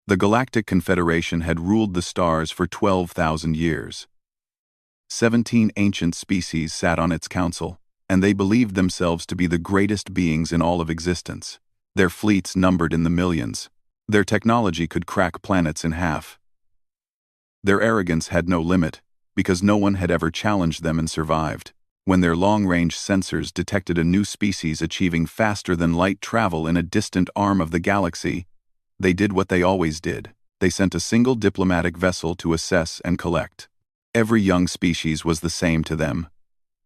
The Galactic Confederation had ruled the stars for 12,000 years. 17 ancient species sat on its council, and they believed themselves to be the greatest beings in all of existence. Their fleets numbered in the millions. Their technology could crack planets in half. Their arrogance had no limit, because no one had ever challenged them and survived. When their long-range sensors detected a new species achieving faster-than-light travel in a distant arm of the galaxy, they did what they always did. They sent a single diplomatic vessel to assess and collect. Every young species was the same to them.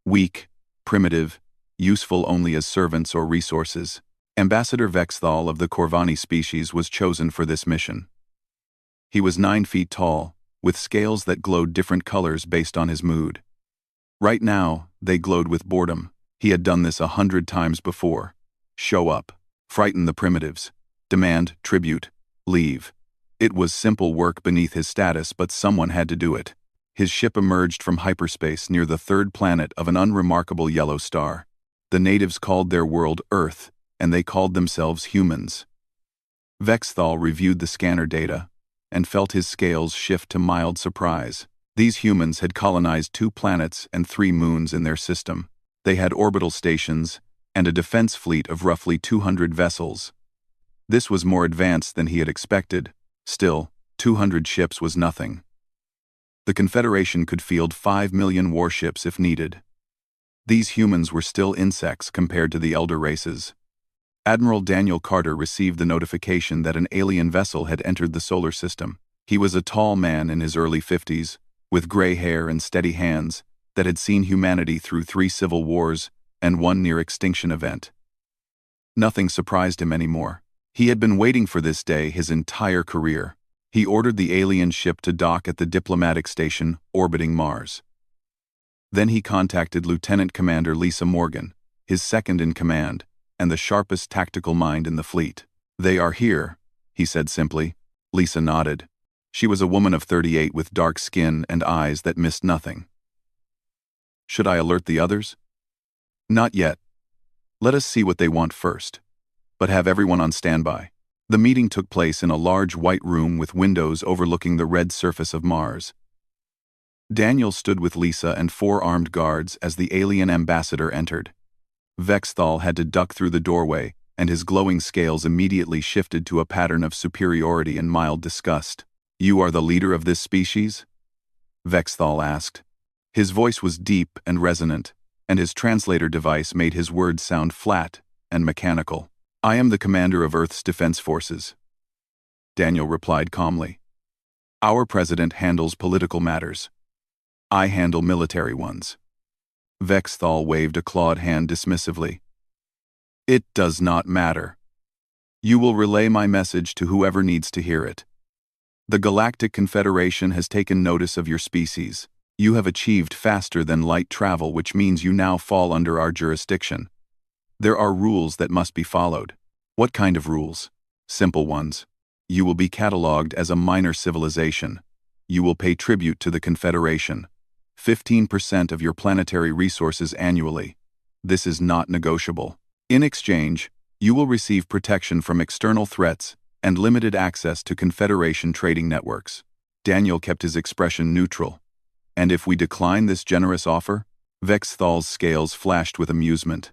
Weak, primitive, useful only as servants or resources. Ambassador Vexthal of the Corvani species was chosen for this mission. He was 9 feet tall, with scales that glowed different colors based on his mood. Right now, they glowed with boredom. He had done this 100 times before. Show up, frighten the primitives, demand tribute, leave. It was simple work beneath his status, but someone had to do it. His ship emerged from hyperspace near the third planet of an unremarkable yellow star. The natives called their world Earth, and they called themselves humans. Vexthal reviewed the scanner data and felt his scales shift to mild surprise. These humans had colonized 2 planets and 3 moons in their system. They had orbital stations and a defense fleet of roughly 200 vessels. This was more advanced than he had expected. Still, 200 ships was nothing. The Confederation could field 5 million warships if needed. These humans were still insects compared to the elder races. Admiral Daniel Carter received the notification that an alien vessel had entered the solar system. He was a tall man in his early 50s, with gray hair and steady hands, that had seen humanity through 3 civil wars and 1 near-extinction event. Nothing surprised him anymore. He had been waiting for this day his entire career. He ordered the alien ship to dock at the diplomatic station orbiting Mars. Then he contacted Lieutenant Commander Lisa Morgan, his second-in-command, and the sharpest tactical mind in the fleet. "They are here," he said simply. Lisa nodded. She was a woman of 38 with dark skin and eyes that missed nothing. "Should I alert the others?" "Not yet. Let us see what they want first. But have everyone on standby." The meeting took place in a large white room with windows overlooking the red surface of Mars. Daniel stood with Lisa and 4 armed guards as the alien ambassador entered. Vexthal had to duck through the doorway, and his glowing scales immediately shifted to a pattern of superiority and mild disgust. "You are the leader of this species?" Vexthal asked. His voice was deep and resonant, and his translator device made his words sound flat and mechanical. "I am the commander of Earth's defense forces," Daniel replied calmly. "Our president handles political matters. I handle military ones." Vexthal waved a clawed hand dismissively. "It does not matter. You will relay my message to whoever needs to hear it. The Galactic Confederation has taken notice of your species. You have achieved faster-than-light travel, which means you now fall under our jurisdiction. There are rules that must be followed." "What kind of rules?" "Simple ones. You will be catalogued as a minor civilization. You will pay tribute to the Confederation. 15% of your planetary resources annually. This is not negotiable. In exchange, you will receive protection from external threats and limited access to Confederation trading networks." Daniel kept his expression neutral. "And if we decline this generous offer?" Vexthal's scales flashed with amusement.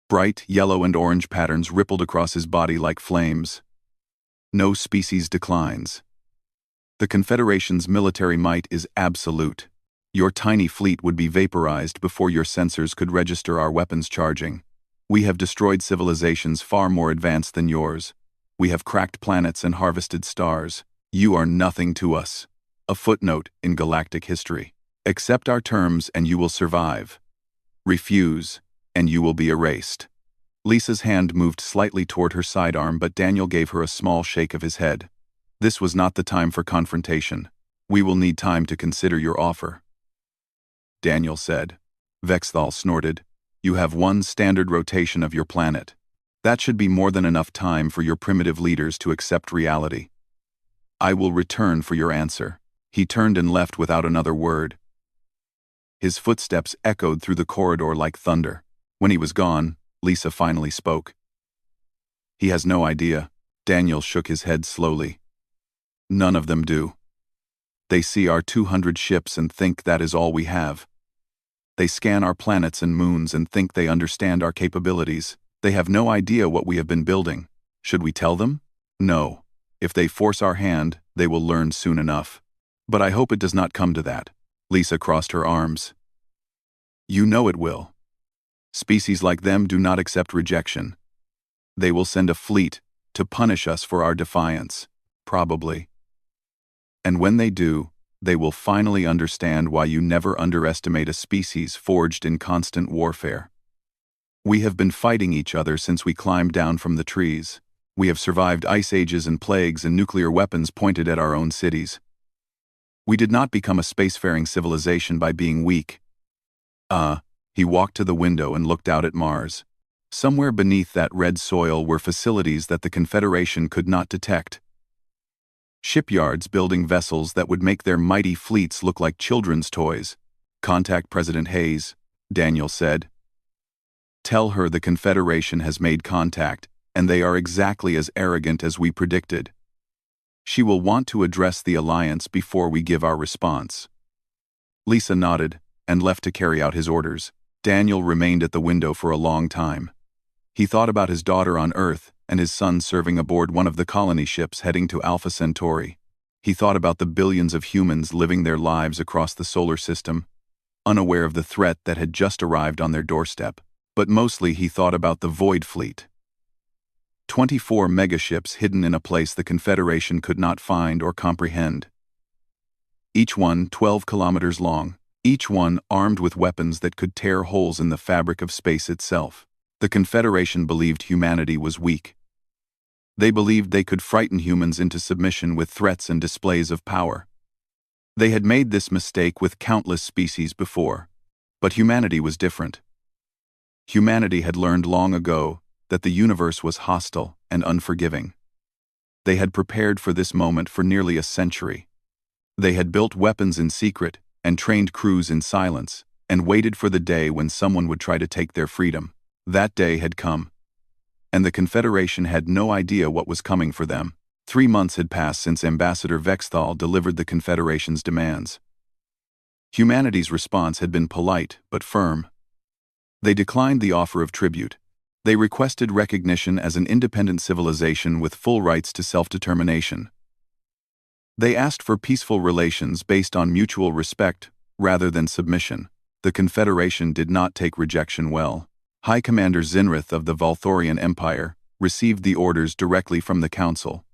Bright yellow and orange patterns rippled across his body like flames. "No species declines. The Confederation's military might is absolute. Your tiny fleet would be vaporized before your sensors could register our weapons charging. We have destroyed civilizations far more advanced than yours. We have cracked planets and harvested stars. You are nothing to us. A footnote in galactic history. Accept our terms and you will survive. Refuse, and you will be erased." Lisa's hand moved slightly toward her sidearm, but Daniel gave her a small shake of his head. "This was not the time for confrontation. We will need time to consider your offer," Daniel said. Vexthal snorted. "You have 1 standard rotation of your planet. That should be more than enough time for your primitive leaders to accept reality. I will return for your answer." He turned and left without another word. His footsteps echoed through the corridor like thunder. When he was gone, Lisa finally spoke. "He has no idea." Daniel shook his head slowly. None of them do. They see our 200 ships and think that is all we have. They scan our planets and moons and think they understand our capabilities. They have no idea what we have been building. Should we tell them? No. If they force our hand, they will learn soon enough. But I hope it does not come to that. Lisa crossed her arms. You know it will. Species like them do not accept rejection. They will send a fleet to punish us for our defiance, probably. And when they do, they will finally understand why you never underestimate a species forged in constant warfare. We have been fighting each other since we climbed down from the trees. We have survived ice ages and plagues and nuclear weapons pointed at our own cities. We did not become a spacefaring civilization by being weak. He walked to the window and looked out at Mars. Somewhere beneath that red soil were facilities that the Confederation could not detect. Shipyards building vessels that would make their mighty fleets look like children's toys. Contact President Hayes, Daniel said. Tell her the Confederation has made contact, and they are exactly as arrogant as we predicted. She will want to address the Alliance before we give our response. Lisa nodded and left to carry out his orders. Daniel remained at the window for a long time. He thought about his daughter on Earth and his son serving aboard one of the colony ships heading to Alpha Centauri. He thought about the billions of humans living their lives across the solar system, unaware of the threat that had just arrived on their doorstep. But mostly he thought about the Void Fleet. 24 megaships hidden in a place the Confederation could not find or comprehend. Each one 12 kilometers long, each one armed with weapons that could tear holes in the fabric of space itself. The Confederation believed humanity was weak. They believed they could frighten humans into submission with threats and displays of power. They had made this mistake with countless species before, but humanity was different. Humanity had learned long ago that the universe was hostile and unforgiving. They had prepared for this moment for nearly a century. They had built weapons in secret and trained crews in silence and waited for the day when someone would try to take their freedom. That day had come, and the Confederation had no idea what was coming for them. 3 months had passed since Ambassador Vexthal delivered the Confederation's demands. Humanity's response had been polite but firm. They declined the offer of tribute. They requested recognition as an independent civilization with full rights to self-determination. They asked for peaceful relations based on mutual respect rather than submission. The Confederation did not take rejection well. High Commander Zinrith of the Valthorian Empire received the orders directly from the Council.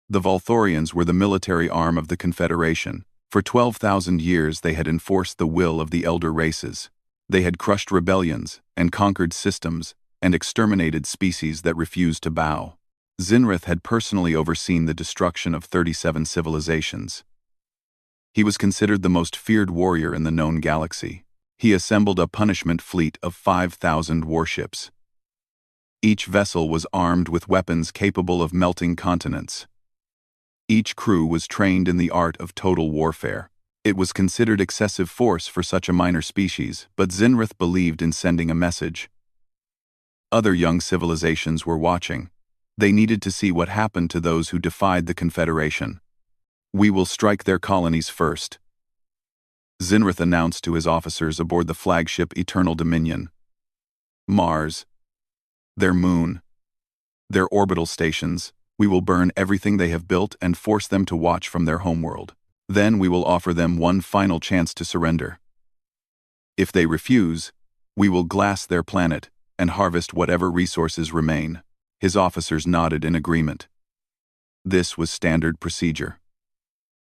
The Valthorians were the military arm of the Confederation. For 12,000 years they had enforced the will of the elder races. They had crushed rebellions and conquered systems and exterminated species that refused to bow. Zinrith had personally overseen the destruction of 37 civilizations. He was considered the most feared warrior in the known galaxy. He assembled a punishment fleet of 5,000 warships. Each vessel was armed with weapons capable of melting continents. Each crew was trained in the art of total warfare. It was considered excessive force for such a minor species, but Zinrith believed in sending a message. Other young civilizations were watching. They needed to see what happened to those who defied the Confederation. We will strike their colonies first, Zinrith announced to his officers aboard the flagship Eternal Dominion. Mars, their moon, their orbital stations, we will burn everything they have built and force them to watch from their homeworld. Then we will offer them one final chance to surrender. If they refuse, we will glass their planet and harvest whatever resources remain. His officers nodded in agreement. This was standard procedure.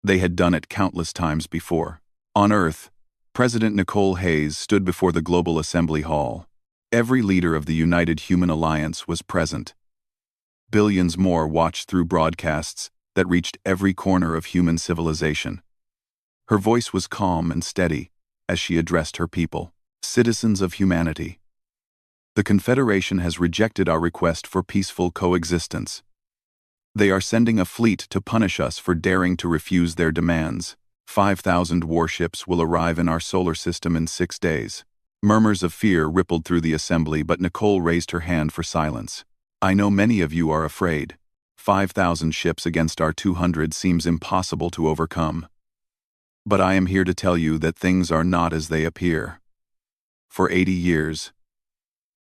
They had done it countless times before. On Earth, President Nicole Hayes stood before the Global Assembly Hall. Every leader of the United Human Alliance was present. Billions more watched through broadcasts that reached every corner of human civilization. Her voice was calm and steady as she addressed her people. Citizens of humanity, the Confederation has rejected our request for peaceful coexistence. They are sending a fleet to punish us for daring to refuse their demands. 5,000 warships will arrive in our solar system in 6 days. Murmurs of fear rippled through the assembly, but Nicole raised her hand for silence. I know many of you are afraid. 5,000 ships against our 200 seems impossible to overcome. But I am here to tell you that things are not as they appear. For 80 years,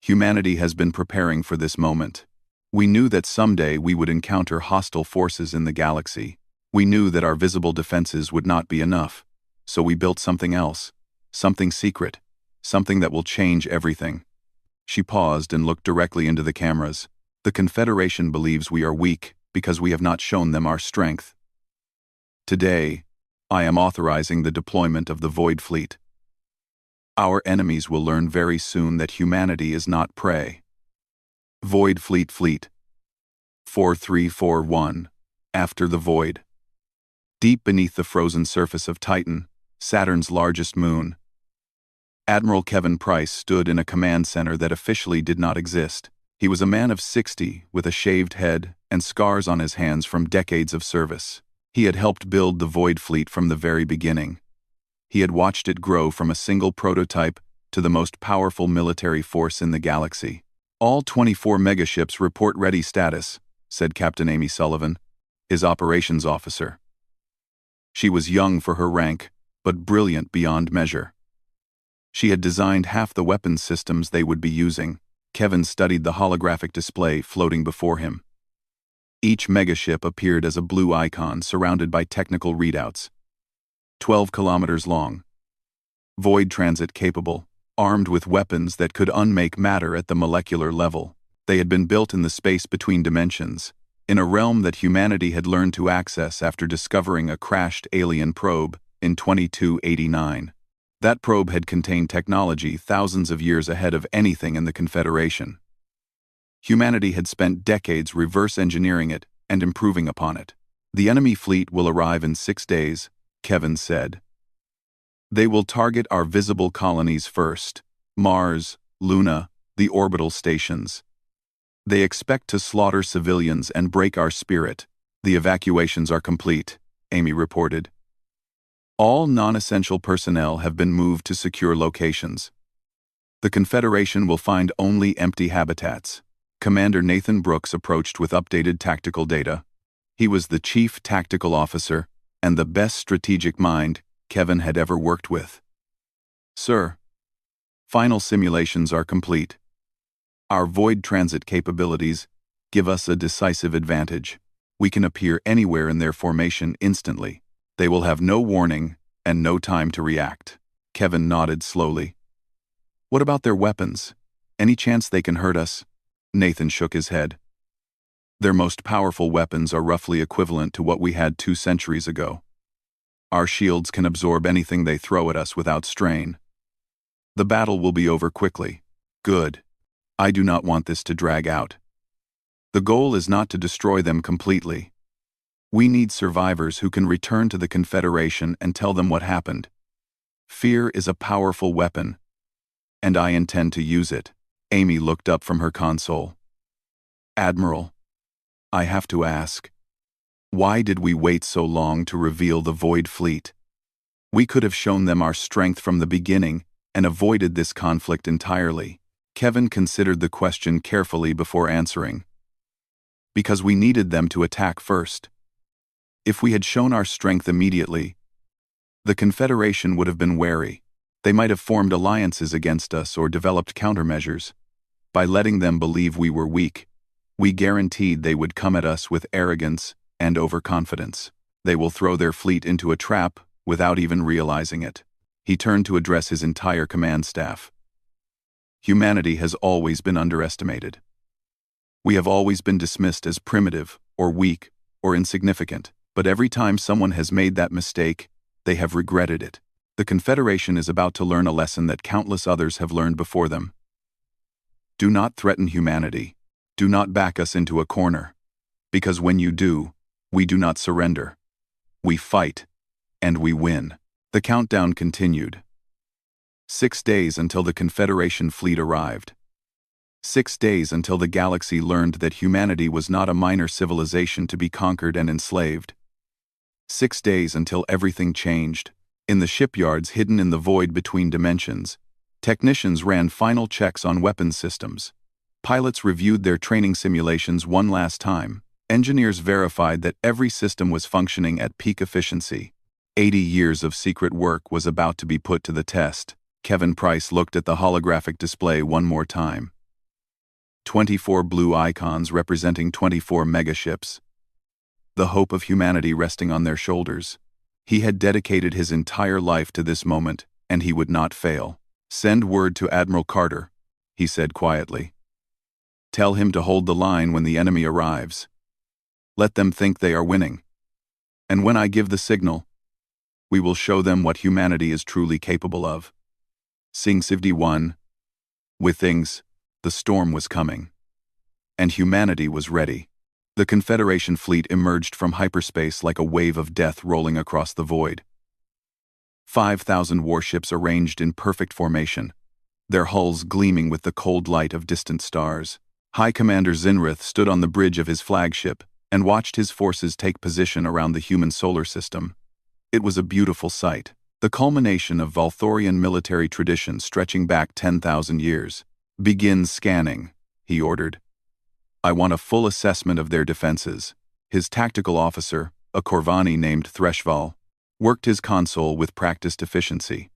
humanity has been preparing for this moment. We knew that someday we would encounter hostile forces in the galaxy. We knew that our visible defenses would not be enough, so we built something else, something secret, something that will change everything. She paused and looked directly into the cameras. The Confederation believes we are weak because we have not shown them our strength. Today, I am authorizing the deployment of the Void Fleet. Our enemies will learn very soon that humanity is not prey. Void Fleet 4341. After the Void. Deep beneath the frozen surface of Titan, Saturn's largest moon, Admiral Kevin Price stood in a command center that officially did not exist. He was a man of 60 with a shaved head and scars on his hands from decades of service. He had helped build the Void Fleet from the very beginning. He had watched it grow from a single prototype to the most powerful military force in the galaxy. All 24 megaships report ready status, said Captain Amy Sullivan, his operations officer. She was young for her rank, but brilliant beyond measure. She had designed half the weapons systems they would be using. Kevin studied the holographic display floating before him. Each megaship appeared as a blue icon surrounded by technical readouts. 12 kilometers long. Void transit capable, armed with weapons that could unmake matter at the molecular level. They had been built in the space between dimensions, in a realm that humanity had learned to access after discovering a crashed alien probe in 2289. That probe had contained technology thousands of years ahead of anything in the Confederation. Humanity had spent decades reverse engineering it and improving upon it. The enemy fleet will arrive in 6 days, Kevin said. They will target our visible colonies first, Mars, Luna, the orbital stations. They expect to slaughter civilians and break our spirit. The evacuations are complete, Amy reported. All non-essential personnel have been moved to secure locations. The Confederation will find only empty habitats. Commander Nathan Brooks approached with updated tactical data. He was the chief tactical officer and the best strategic mind Kevin had ever worked with. Sir, final simulations are complete. Our void transit capabilities give us a decisive advantage. We can appear anywhere in their formation instantly. They will have no warning and no time to react. Kevin nodded slowly. What about their weapons? Any chance they can hurt us? Nathan shook his head. Their most powerful weapons are roughly equivalent to what we had 2 centuries ago. Our shields can absorb anything they throw at us without strain. The battle will be over quickly. Good. I do not want this to drag out. The goal is not to destroy them completely. We need survivors who can return to the Confederation and tell them what happened. Fear is a powerful weapon, and I intend to use it. Amy looked up from her console. Admiral, I have to ask, why did we wait so long to reveal the Void Fleet? We could have shown them our strength from the beginning and avoided this conflict entirely. Kevin considered the question carefully before answering. Because we needed them to attack first. If we had shown our strength immediately, the Confederation would have been wary. They might have formed alliances against us or developed countermeasures. By letting them believe we were weak, we guaranteed they would come at us with arrogance and overconfidence. They will throw their fleet into a trap without even realizing it. He turned to address his entire command staff. Humanity has always been underestimated. We have always been dismissed as primitive or weak or insignificant, but every time someone has made that mistake, they have regretted it. The Confederation is about to learn a lesson that countless others have learned before them. Do not threaten humanity. Do not back us into a corner. Because when you do, we do not surrender. We fight, and we win. The countdown continued. 6 days until the Confederation fleet arrived. 6 days until the galaxy learned that humanity was not a minor civilization to be conquered and enslaved. 6 days until everything changed. In the shipyards hidden in the void between dimensions, technicians ran final checks on weapons systems. Pilots reviewed their training simulations one last time. Engineers verified that every system was functioning at peak efficiency. 80 years of secret work was about to be put to the test. Kevin Price looked at the holographic display one more time. 24 blue icons representing 24 megaships. The hope of humanity resting on their shoulders. He had dedicated his entire life to this moment, and he would not fail. "Send word to Admiral Carter," he said quietly. "Tell him to hold the line when the enemy arrives. Let them think they are winning. And when I give the signal, we will show them what humanity is truly capable of." Sing 51. With things, the storm was coming. And humanity was ready. The Confederation fleet emerged from hyperspace like a wave of death rolling across the void. 5,000 warships arranged in perfect formation, their hulls gleaming with the cold light of distant stars. High Commander Zinrith stood on the bridge of his flagship and watched his forces take position around the human solar system. It was a beautiful sight, the culmination of Valthorian military tradition stretching back 10,000 years. "Begin scanning," he ordered. "I want a full assessment of their defenses." His tactical officer, a Corvani named Threshval, worked his console with practiced efficiency.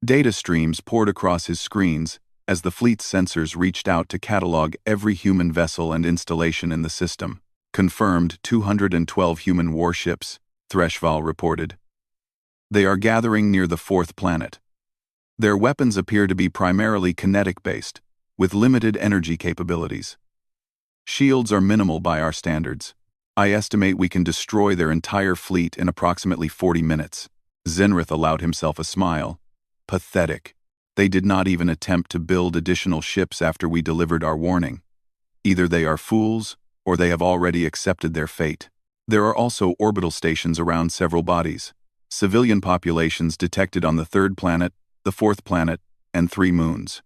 Data streams poured across his screens as the fleet's sensors reached out to catalog every human vessel and installation in the system. "Confirmed 212 human warships," Threshval reported. "They are gathering near the fourth planet. Their weapons appear to be primarily kinetic-based, with limited energy capabilities. Shields are minimal by our standards. I estimate we can destroy their entire fleet in approximately 40 minutes. Zinrith allowed himself a smile. Pathetic. They did not even attempt to build additional ships after we delivered our warning. Either they are fools, or they have already accepted their fate. There are also orbital stations around several bodies. Civilian populations detected on the third planet, the fourth planet, and 3 moons.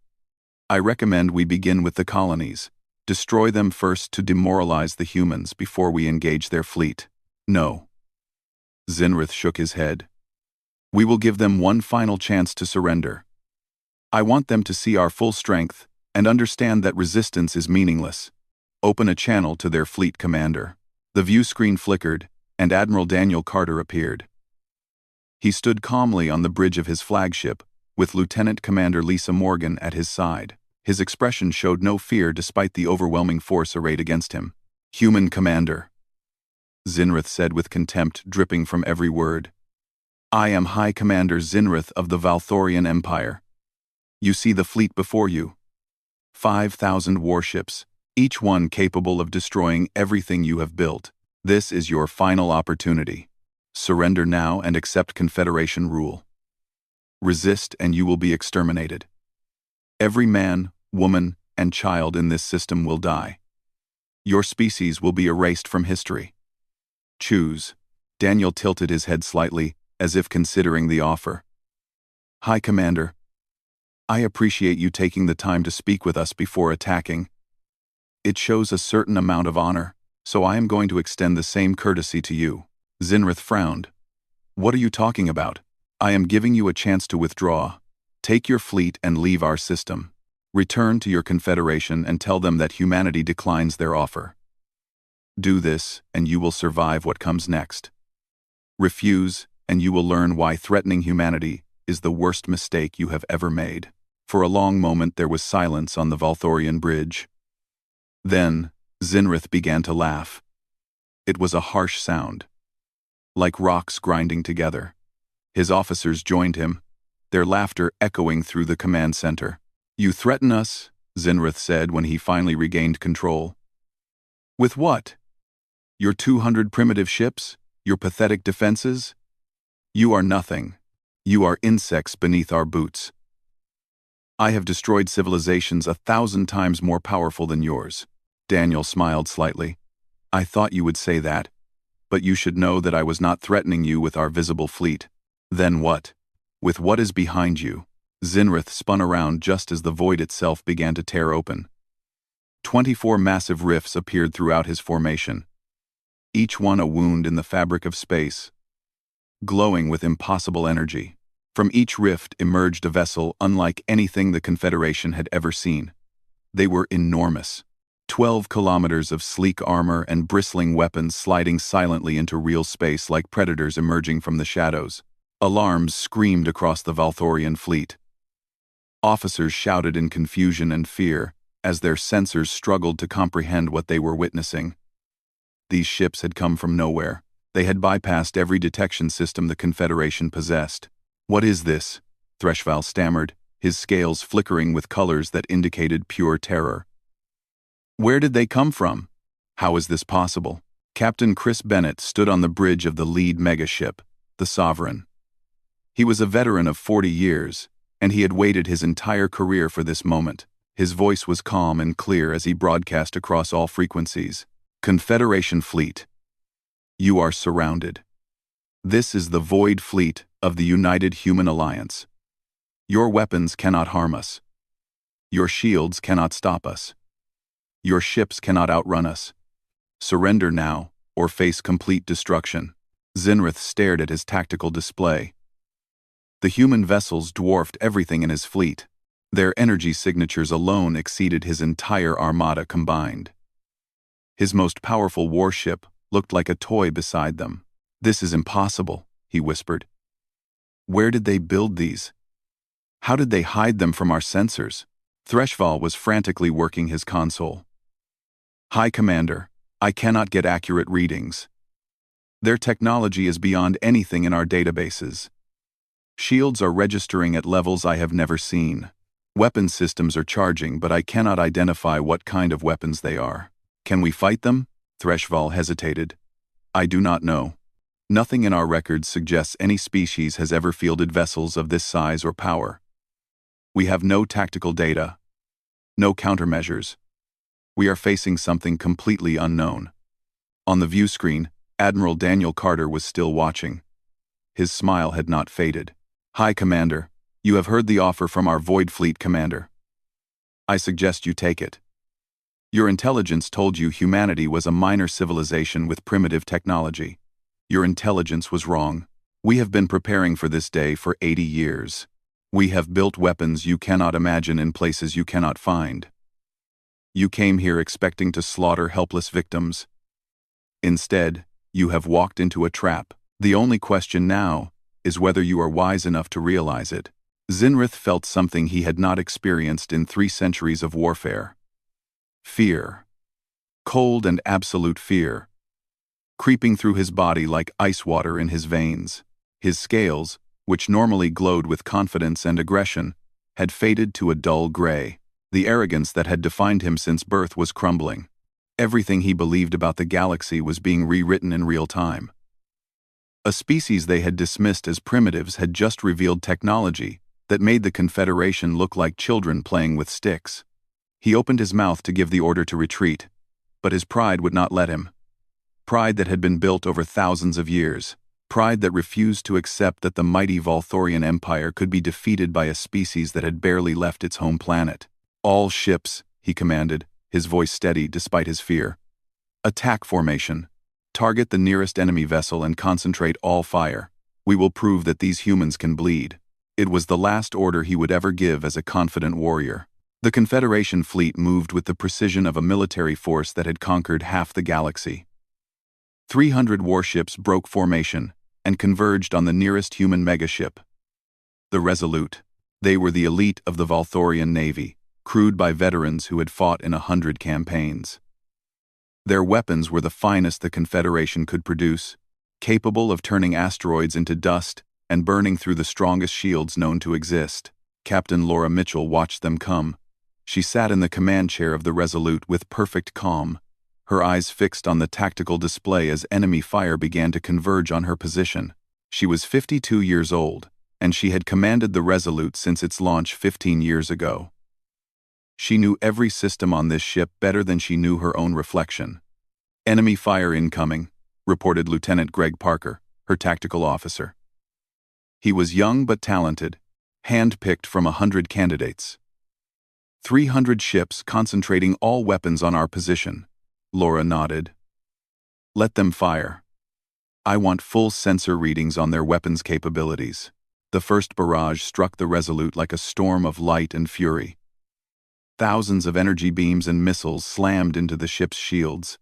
I recommend we begin with the colonies. Destroy them first to demoralize the humans before we engage their fleet." "No." Zinrith shook his head. "We will give them one final chance to surrender. I want them to see our full strength and understand that resistance is meaningless. Open a channel to their fleet commander." The view screen flickered, and Admiral Daniel Carter appeared. He stood calmly on the bridge of his flagship, with Lieutenant Commander Lisa Morgan at his side. His expression showed no fear despite the overwhelming force arrayed against him. "Human commander," Zinrith said with contempt dripping from every word. "I am High Commander Zinrith of the Valthorian Empire. You see the fleet before you. 5,000 warships, each one capable of destroying everything you have built. This is your final opportunity. Surrender now and accept Confederation rule. Resist and you will be exterminated. Every man, woman, and child in this system will die. Your species will be erased from history. Choose." Daniel tilted his head slightly, as if considering the offer. "High Commander, I appreciate you taking the time to speak with us before attacking. It shows a certain amount of honor, so I am going to extend the same courtesy to you." Zinrith frowned. "What are you talking about? I am giving you a chance to withdraw. Take your fleet and leave our system. Return to your Confederation and tell them that humanity declines their offer. Do this, and you will survive what comes next. Refuse, and you will learn why threatening humanity is the worst mistake you have ever made." For a long moment there was silence on the Valthorian bridge. Then, Zinrith began to laugh. It was a harsh sound, like rocks grinding together. His officers joined him, their laughter echoing through the command center. "You threaten us," Zinrith said when he finally regained control. "With what? Your 200 primitive ships? Your pathetic defenses? You are nothing. You are insects beneath our boots. I have destroyed civilizations 1,000 times more powerful than yours." Daniel smiled slightly. "I thought you would say that, but you should know that I was not threatening you with our visible fleet." "Then what? With what is behind you?" Zinrith spun around just as the void itself began to tear open. 24 massive rifts appeared throughout his formation, each one a wound in the fabric of space, glowing with impossible energy. From each rift emerged a vessel unlike anything the Confederation had ever seen. They were enormous, 12 kilometers of sleek armor and bristling weapons sliding silently into real space like predators emerging from the shadows. Alarms screamed across the Valthorian fleet. Officers shouted in confusion and fear as their sensors struggled to comprehend what they were witnessing. These ships had come from nowhere. They had bypassed every detection system the Confederation possessed. "What is this?" Threshval stammered, his scales flickering with colors that indicated pure terror. "Where did they come from? How is this possible?" Captain Chris Bennett stood on the bridge of the lead megaship, the Sovereign. He was a veteran of 40 years, and he had waited his entire career for this moment. His voice was calm and clear as he broadcast across all frequencies. "Confederation Fleet, you are surrounded. This is the Void Fleet of the United Human Alliance. Your weapons cannot harm us. Your shields cannot stop us. Your ships cannot outrun us. Surrender now, or face complete destruction." Zinrith stared at his tactical display. The human vessels dwarfed everything in his fleet. Their energy signatures alone exceeded his entire armada combined. His most powerful warship looked like a toy beside them. "This is impossible," he whispered. "Where did they build these? How did they hide them from our sensors?" Threshval was frantically working his console. "High Commander, I cannot get accurate readings. Their technology is beyond anything in our databases. Shields are registering at levels I have never seen. Weapon systems are charging, but I cannot identify what kind of weapons they are. Can we fight them?" Threshval hesitated. "I do not know. Nothing in our records suggests any species has ever fielded vessels of this size or power. We have no tactical data, no countermeasures. We are facing something completely unknown." On the view screen, Admiral Daniel Carter was still watching. His smile had not faded. "High Commander, you have heard the offer from our Void Fleet Commander. I suggest you take it. Your intelligence told you humanity was a minor civilization with primitive technology. Your intelligence was wrong. We have been preparing for this day for 80 years. We have built weapons you cannot imagine in places you cannot find. You came here expecting to slaughter helpless victims. Instead, you have walked into a trap. The only question now is whether you are wise enough to realize it." Zinrith felt something he had not experienced in 3 centuries of warfare. Fear. Cold and absolute fear. Creeping through his body like ice water in his veins. His scales, which normally glowed with confidence and aggression, had faded to a dull gray. The arrogance that had defined him since birth was crumbling. Everything he believed about the galaxy was being rewritten in real time. A species they had dismissed as primitives had just revealed technology that made the Confederation look like children playing with sticks. He opened his mouth to give the order to retreat, but his pride would not let him. Pride that had been built over thousands of years. Pride that refused to accept that the mighty Valthorian Empire could be defeated by a species that had barely left its home planet. "All ships," he commanded, his voice steady despite his fear. "Attack formation. Target the nearest enemy vessel and concentrate all fire. We will prove that these humans can bleed." It was the last order he would ever give as a confident warrior. The Confederation fleet moved with the precision of a military force that had conquered half the galaxy. 300 warships broke formation and converged on the nearest human megaship, the Resolute. They were the elite of the Valthorian Navy, crewed by veterans who had fought in 100 campaigns. Their weapons were the finest the Confederation could produce, capable of turning asteroids into dust and burning through the strongest shields known to exist. Captain Laura Mitchell watched them come. She sat in the command chair of the Resolute with perfect calm, her eyes fixed on the tactical display as enemy fire began to converge on her position. She was 52 years old, and she had commanded the Resolute since its launch 15 years ago. She knew every system on this ship better than she knew her own reflection. "Enemy fire incoming," reported Lieutenant Greg Parker, her tactical officer. He was young but talented, hand-picked from 100 candidates. 300 ships concentrating all weapons on our position. Laura nodded. "Let them fire. I want full sensor readings on their weapons capabilities." The first barrage struck the Resolute like a storm of light and fury. Thousands of energy beams and missiles slammed into the ship's shields.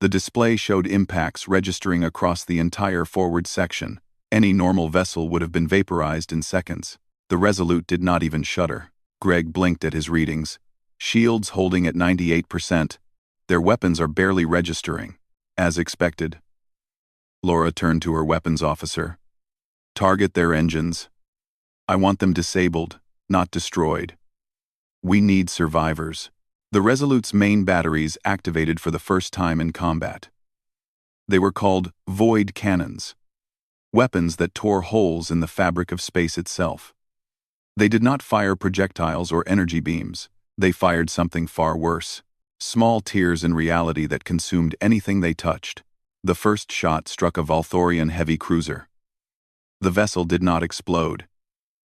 The display showed impacts registering across the entire forward section. Any normal vessel would have been vaporized in seconds. The Resolute did not even shudder. Greg blinked at his readings. Shields holding at 98%. Their weapons are barely registering. As expected. Laura turned to her weapons officer. Target their engines. I want them disabled, not destroyed. We need survivors. The Resolute's main batteries activated for the first time in combat. They were called void cannons. Weapons that tore holes in the fabric of space itself. They did not fire projectiles or energy beams. They fired something far worse. Small tears in reality that consumed anything they touched. The first shot struck a Valthorian heavy cruiser. The vessel did not explode.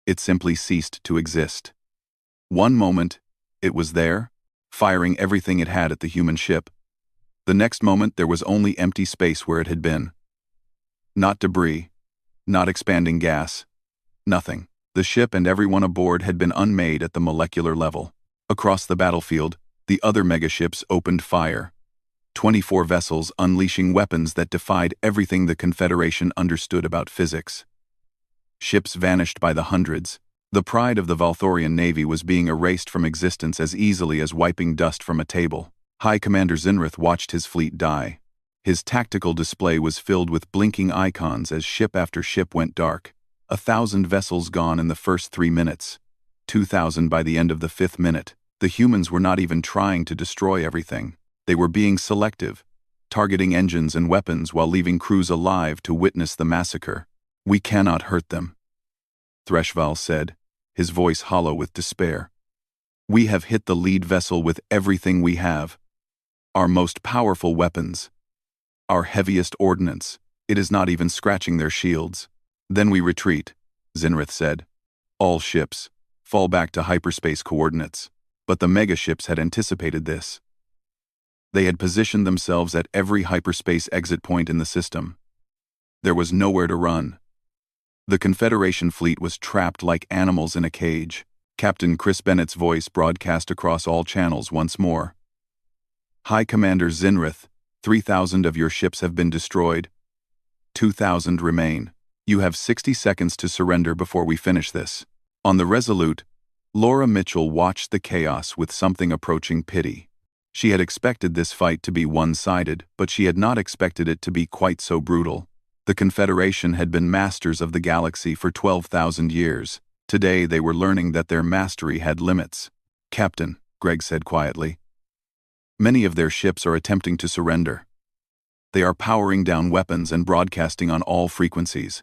It simply ceased to exist. One moment, it was there, firing everything it had at the human ship. The next moment, there was only empty space where it had been. Not debris, not expanding gas, nothing. The ship and everyone aboard had been unmade at the molecular level. Across the battlefield, the other megaships opened fire. 24 vessels unleashing weapons that defied everything the Confederation understood about physics. Ships vanished by the hundreds. The pride of the Valthorian Navy was being erased from existence as easily as wiping dust from a table. High Commander Zinrith watched his fleet die. His tactical display was filled with blinking icons as ship after ship went dark. 1,000 vessels gone in the first 3 minutes. 2,000 by the end of the 5th minute. The humans were not even trying to destroy everything. They were being selective, targeting engines and weapons while leaving crews alive to witness the massacre. We cannot hurt them, Threshval said, his voice hollow with despair. We have hit the lead vessel with everything we have. Our most powerful weapons. Our heaviest ordnance. It is not even scratching their shields. Then we retreat, Zinrith said. All ships, fall back to hyperspace coordinates. But the megaships had anticipated this. They had positioned themselves at every hyperspace exit point in the system. There was nowhere to run. The Confederation fleet was trapped like animals in a cage. Captain Chris Bennett's voice broadcast across all channels once more. High Commander Zinrith, 3,000 of your ships have been destroyed. 2,000 remain. You have 60 seconds to surrender before we finish this. On the Resolute, Laura Mitchell watched the chaos with something approaching pity. She had expected this fight to be one-sided, but she had not expected it to be quite so brutal. The Confederation had been masters of the galaxy for 12,000 years. Today they were learning that their mastery had limits. Captain, Greg said quietly. Many of their ships are attempting to surrender. They are powering down weapons and broadcasting on all frequencies.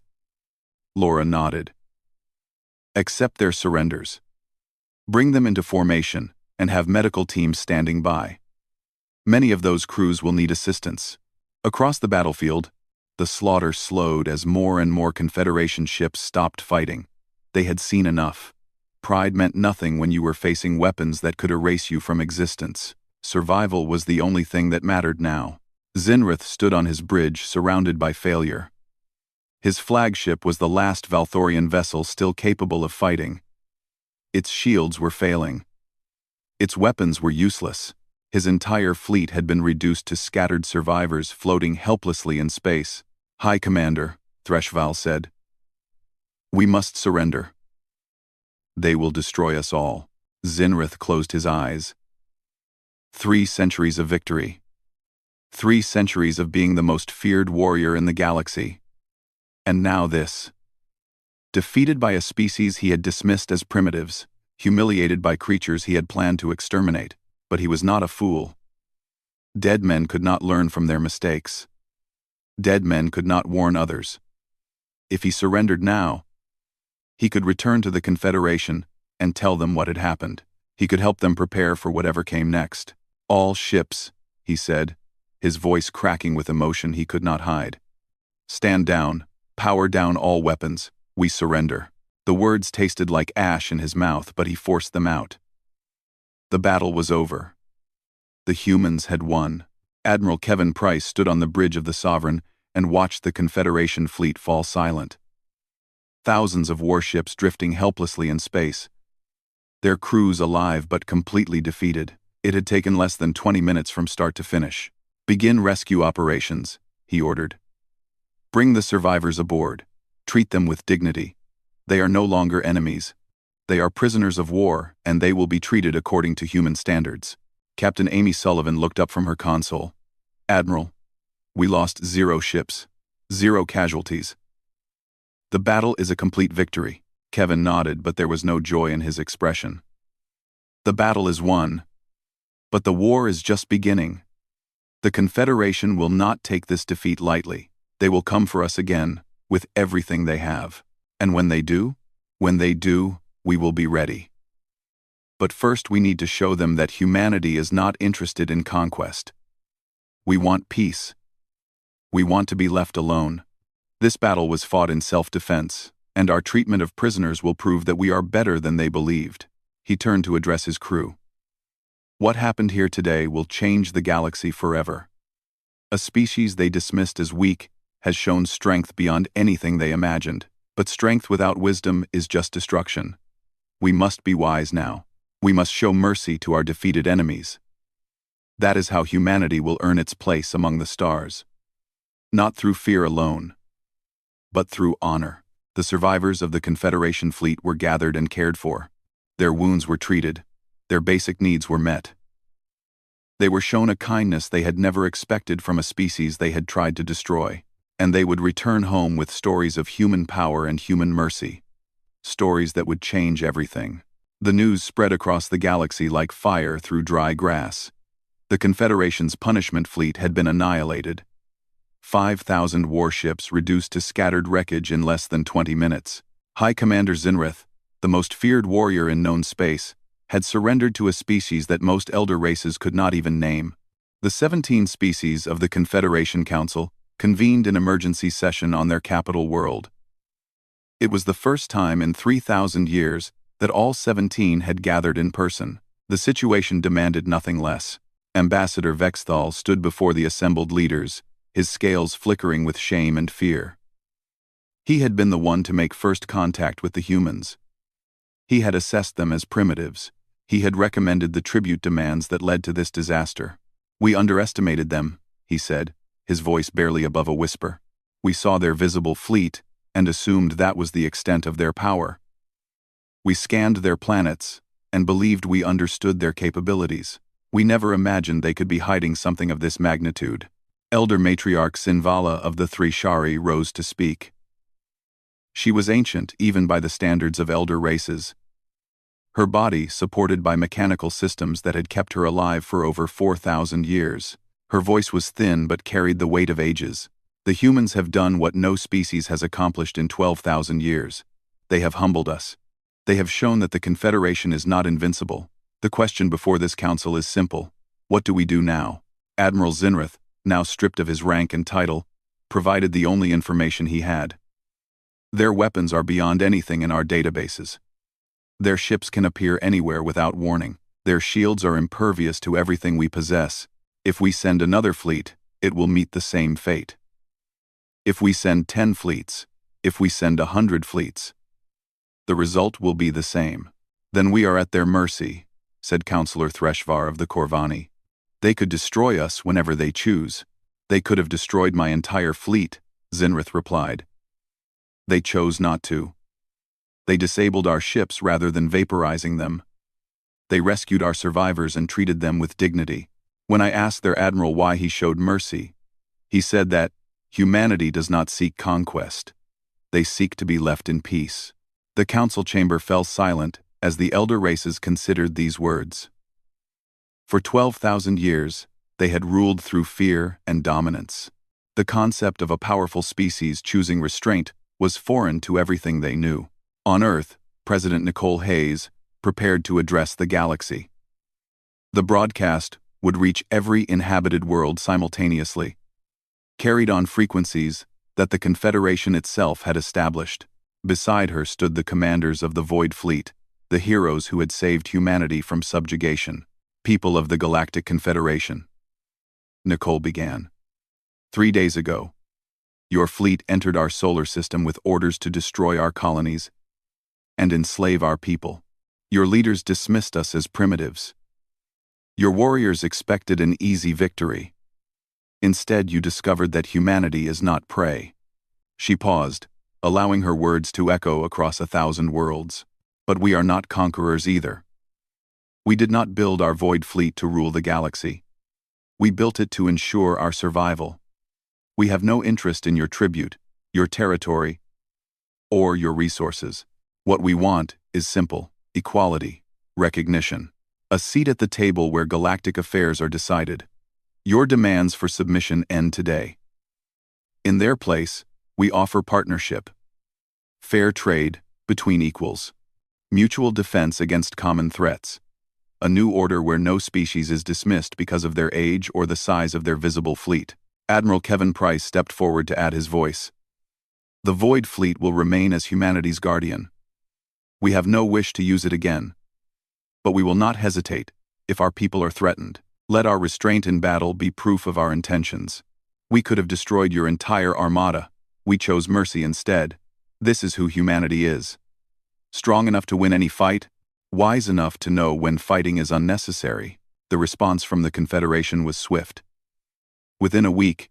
Laura nodded. Accept their surrenders. Bring them into formation and have medical teams standing by. Many of those crews will need assistance. Across the battlefield, the slaughter slowed as more and more Confederation ships stopped fighting. They had seen enough. Pride meant nothing when you were facing weapons that could erase you from existence. Survival was the only thing that mattered now. Zinrith stood on his bridge, surrounded by failure. His flagship was the last Valthorian vessel still capable of fighting. Its shields were failing. Its weapons were useless. His entire fleet had been reduced to scattered survivors floating helplessly in space. High Commander, Threshval said. We must surrender. They will destroy us all. Zinrith closed his eyes. 3 centuries of victory. 3 centuries of being the most feared warrior in the galaxy. And now this. Defeated by a species he had dismissed as primitives, humiliated by creatures he had planned to exterminate. But he was not a fool. Dead men could not learn from their mistakes. Dead men could not warn others. If he surrendered now, he could return to the Confederation and tell them what had happened. He could help them prepare for whatever came next. All ships, he said, his voice cracking with emotion he could not hide. Stand down, power down all weapons, we surrender. The words tasted like ash in his mouth, but he forced them out. The battle was over. The humans had won. Admiral Kevin Price stood on the bridge of the Sovereign and watched the Confederation fleet fall silent. Thousands of warships drifting helplessly in space. their crews alive but completely defeated. It had taken less than 20 minutes from start to finish. "Begin rescue operations," he ordered. "Bring the survivors aboard. Treat them with dignity. They are no longer enemies. They are prisoners of war, and they will be treated according to human standards." Captain Amy Sullivan looked up from her console. "Admiral, we lost 0 ships, 0 casualties. The battle is a complete victory." Kevin nodded, but there was no joy in his expression. "The battle is won, but the war is just beginning. The Confederation will not take this defeat lightly. They will come for us again, with everything they have. And when they do, we will be ready. But first we need to show them that humanity is not interested in conquest. We want peace. We want to be left alone. This battle was fought in self-defense, and our treatment of prisoners will prove that we are better than they believed." He turned to address his crew. "What happened here today will change the galaxy forever. A species they dismissed as weak has shown strength beyond anything they imagined. But strength without wisdom is just destruction. We must be wise now. We must show mercy to our defeated enemies. That is how humanity will earn its place among the stars. Not through fear alone, but through honor." The survivors of the Confederation fleet were gathered and cared for. Their wounds were treated. Their basic needs were met. They were shown a kindness they had never expected from a species they had tried to destroy, and they would return home with stories of human power and human mercy. Stories that would change everything. The news spread across the galaxy like fire through dry grass. The Confederation's punishment fleet had been annihilated. 5,000 warships reduced to scattered wreckage in less than 20 minutes. High Commander Zinrith, the most feared warrior in known space, had surrendered to a species that most elder races could not even name. The 17 species of the Confederation Council convened an emergency session on their capital world. It was the first time in 3,000 years that all 17 had gathered in person. The situation demanded nothing less. Ambassador Vexthal stood before the assembled leaders, his scales flickering with shame and fear. He had been the one to make first contact with the humans. He had assessed them as primitives. He had recommended the tribute demands that led to this disaster. "We underestimated them," he said, his voice barely above a whisper. "We saw their visible fleet and assumed that was the extent of their power. We scanned their planets and believed we understood their capabilities. We never imagined they could be hiding something of this magnitude." Elder Matriarch Sinvala of the Three Shari rose to speak. She was ancient even by the standards of elder races. Her body supported by mechanical systems that had kept her alive for over 4,000 years. Her voice was thin but carried the weight of ages. "The humans have done what no species has accomplished in 12,000 years. They have humbled us. They have shown that the Confederation is not invincible. The question before this council is simple. What do we do now?" Admiral Zinrith, now stripped of his rank and title, provided the only information he had. "Their weapons are beyond anything in our databases. Their ships can appear anywhere without warning. Their shields are impervious to everything we possess. If we send another fleet, it will meet the same fate. If we send 10 fleets, if we send 100 fleets, the result will be the same. Then we are at their mercy," said Counselor Threshvar of the Corvani. "They could destroy us whenever they choose. They could have destroyed my entire fleet," Zinrith replied. "They chose not to. They disabled our ships rather than vaporizing them. They rescued our survivors and treated them with dignity. When I asked their admiral why he showed mercy, he said that humanity does not seek conquest. They seek to be left in peace." The council chamber fell silent as the elder races considered these words. For 12,000 years, they had ruled through fear and dominance. The concept of a powerful species choosing restraint was foreign to everything they knew. On Earth, President Nicole Hayes prepared to address the galaxy. The broadcast would reach every inhabited world simultaneously, carried on frequencies that the Confederation itself had established. Beside her stood the commanders of the Void Fleet, the heroes who had saved humanity from subjugation. "People of the Galactic Confederation," Nicole began. 3 days ago, your fleet entered our solar system with orders to destroy our colonies and enslave our people. Your leaders dismissed us as primitives. Your warriors expected an easy victory. Instead, you discovered that humanity is not prey. She paused, allowing her words to echo across 1,000 worlds. But we are not conquerors either. We did not build our void fleet to rule the galaxy. We built it to ensure our survival. We have no interest in your tribute, your territory, or your resources. What we want is simple: equality, recognition, a seat at the table where galactic affairs are decided. Your demands for submission end today. In their place, we offer partnership, fair trade between equals, mutual defense against common threats, a new order where no species is dismissed because of their age or the size of their visible fleet. Admiral Kevin Price stepped forward to add his voice. The Void Fleet will remain as humanity's guardian. We have no wish to use it again. But we will not hesitate if our people are threatened. Let our restraint in battle be proof of our intentions. We could have destroyed your entire armada. We chose mercy instead. This is who humanity is. Strong enough to win any fight, wise enough to know when fighting is unnecessary. The response from the Confederation was swift. Within a week,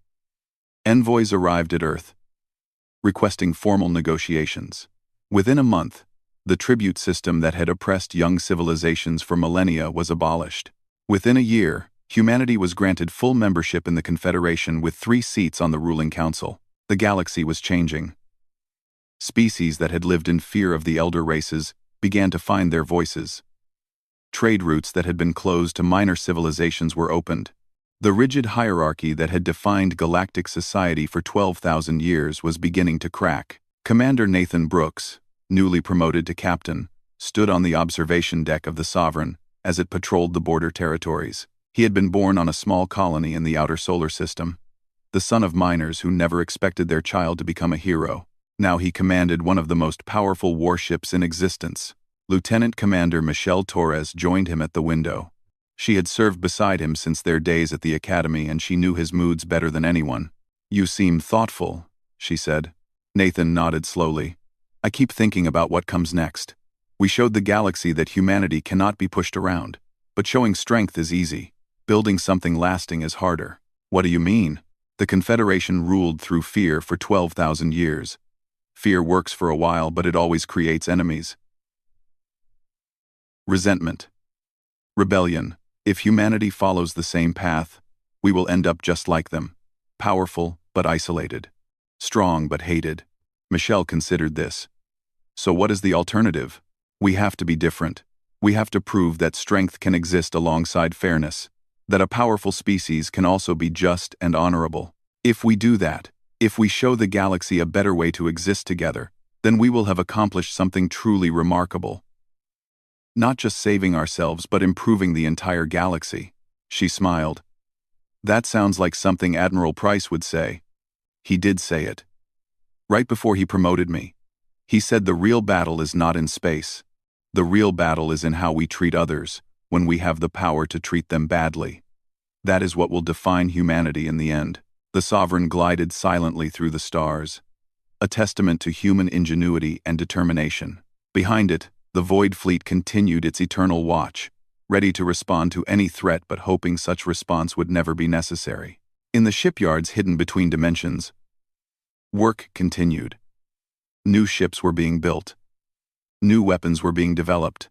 envoys arrived at Earth, requesting formal negotiations. Within a month, the tribute system that had oppressed young civilizations for millennia was abolished. Within a year, humanity was granted full membership in the Confederation with 3 seats on the ruling council. The galaxy was changing. Species that had lived in fear of the elder races began to find their voices. Trade routes that had been closed to minor civilizations were opened. The rigid hierarchy that had defined galactic society for 12,000 years was beginning to crack. Commander Nathan Brooks, newly promoted to captain, stood on the observation deck of the Sovereign as it patrolled the border territories. He had been born on a small colony in the outer solar system, the son of miners who never expected their child to become a hero. Now he commanded one of the most powerful warships in existence. Lieutenant Commander Michelle Torres joined him at the window. She had served beside him since their days at the academy, and she knew his moods better than anyone. "You seem thoughtful," she said. Nathan nodded slowly. "I keep thinking about what comes next. We showed the galaxy that humanity cannot be pushed around. But showing strength is easy. Building something lasting is harder." "What do you mean?" "The Confederation ruled through fear for 12,000 years. Fear works for a while, but it always creates enemies. Resentment. Rebellion. If humanity follows the same path, we will end up just like them. Powerful, but isolated. Strong, but hated." Michelle considered this. "So what is the alternative?" "We have to be different. We have to prove that strength can exist alongside fairness, that a powerful species can also be just and honorable. If we do that, if we show the galaxy a better way to exist together, then we will have accomplished something truly remarkable. Not just saving ourselves, but improving the entire galaxy." She smiled. "That sounds like something Admiral Price would say." He did say it. Right before he promoted me. He said the real battle is not in space. The real battle is in how we treat others when we have the power to treat them badly. That is what will define humanity in the end. The Sovereign glided silently through the stars, a testament to human ingenuity and determination. Behind it, the Void Fleet continued its eternal watch, ready to respond to any threat but hoping such response would never be necessary. In the shipyards hidden between dimensions, work continued. New ships were being built. New weapons were being developed.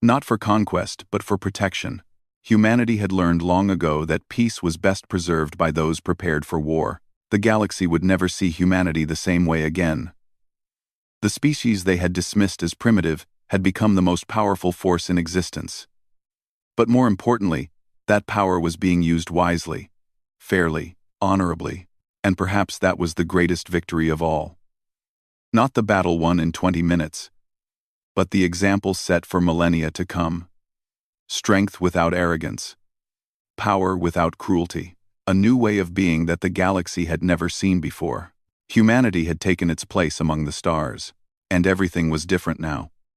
Not for conquest, but for protection. Humanity had learned long ago that peace was best preserved by those prepared for war. The galaxy would never see humanity the same way again. The species they had dismissed as primitive had become the most powerful force in existence. But more importantly, that power was being used wisely, fairly, honorably, and perhaps that was the greatest victory of all. Not the battle won in 20 minutes, but the example set for millennia to come. Strength without arrogance. Power without cruelty. A new way of being that the galaxy had never seen before. Humanity had taken its place among the stars, and everything was different now.